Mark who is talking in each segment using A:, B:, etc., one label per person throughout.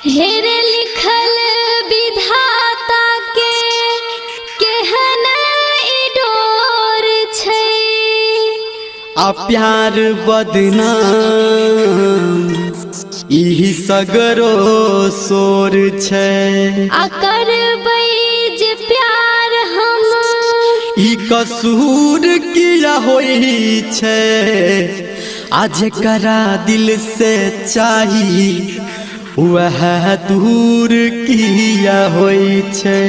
A: हेरे लिखल विधाता के केहन ई डोर छै।
B: आ प्यार बदनाम इही सगरो सोर छै।
A: आ करबै जे प्यार हम
B: ई कसूर किया होई छै। आज करा दिल से चाही वह दूर किया होई छै।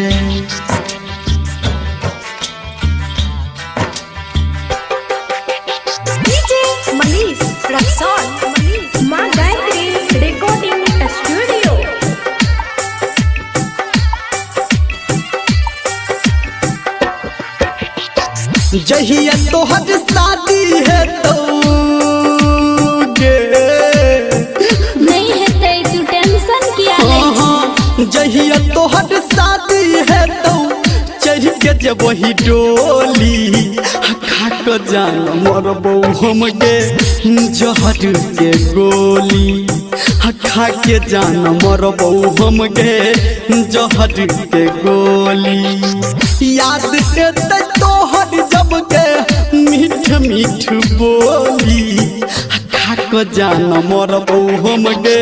C: डीजे मनीष रक्सौल मां गायत्री रिकॉर्डिंग स्टूडियो।
B: जहिया तोहर शादी है तो
A: नहीं हेतै तू टेंशन किया लै छी।
B: जहिया तोहर शादी है तो चढ़ के जब वही डोली खा के जान मरबो हम गे जहर के गोली। खा के जान मरबो हम गे जहर के गोली। याद एतै तोहर जब के मीठ मीठ बोली। खा के जान मरबो हम गे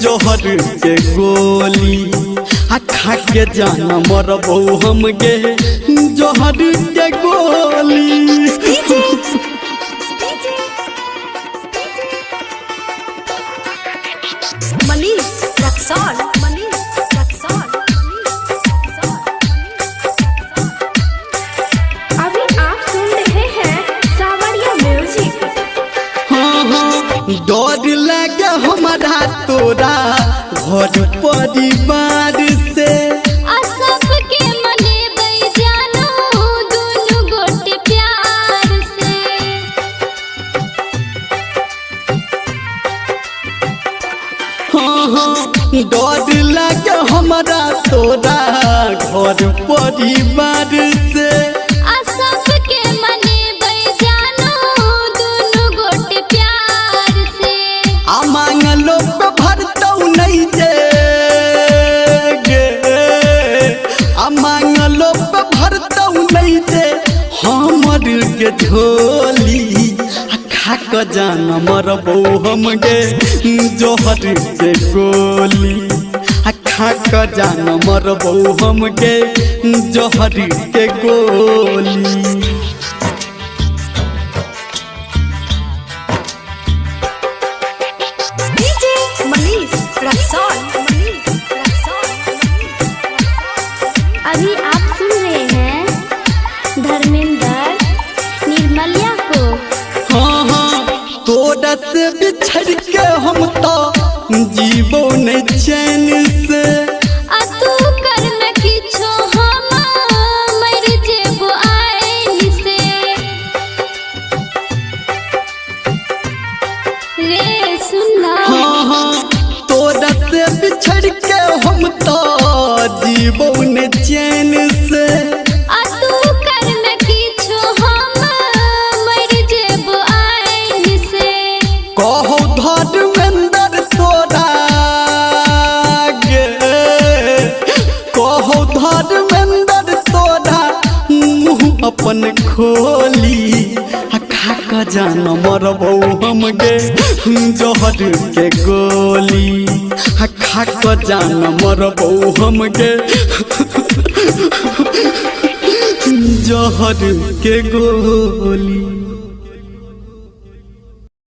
B: जहर के गोली। खा के जान मरबो हम गे जहर के गोली।
C: मनीष रक्सौल अभी आप सुन रहे हैं सावरिया म्यूजिक।
B: डर लगे हमारा तोरा घर परिवार से।
A: आ सबके मनेबै जानो दुनु गोटे प्यार से।
B: डर लगे हमारा तोरा घर परिवार से।
A: आ सबके मनेबै जानो दुनु गोटे प्यार से।
B: आ मांगलो पे भरतौ नहीं जे गे। आ मांगलो पे भरतौ नहीं जे हमर के झोली। खा के जान मरबो हम गे जहर के गोली। खा के जान मरबो हम गे जहर के गोली।
C: डीजे मनीष रक्सौल
A: अभी आप सुन रहे हैं धर्मेंद्र निर्मलिया को।
B: तोरा से बिछड़ के हम तो जीवो नहीं चैन से।
A: आ तू कर न किछो हम मर जेबो आइन से। रे सुना
B: तोरा से बिछड़ के हम तो जीवो नहीं चैन से।
A: आ तू कर न किछो हम मर जेबो आइन से।
B: कहो धर्मेंद्र तोरा गे। कहो धर्मेंद्र तोरा मुँह अपन खोली। खा के जान मरबो हम गे जहर के गोली। खा के जान मरबो हम गे जहर के गोली।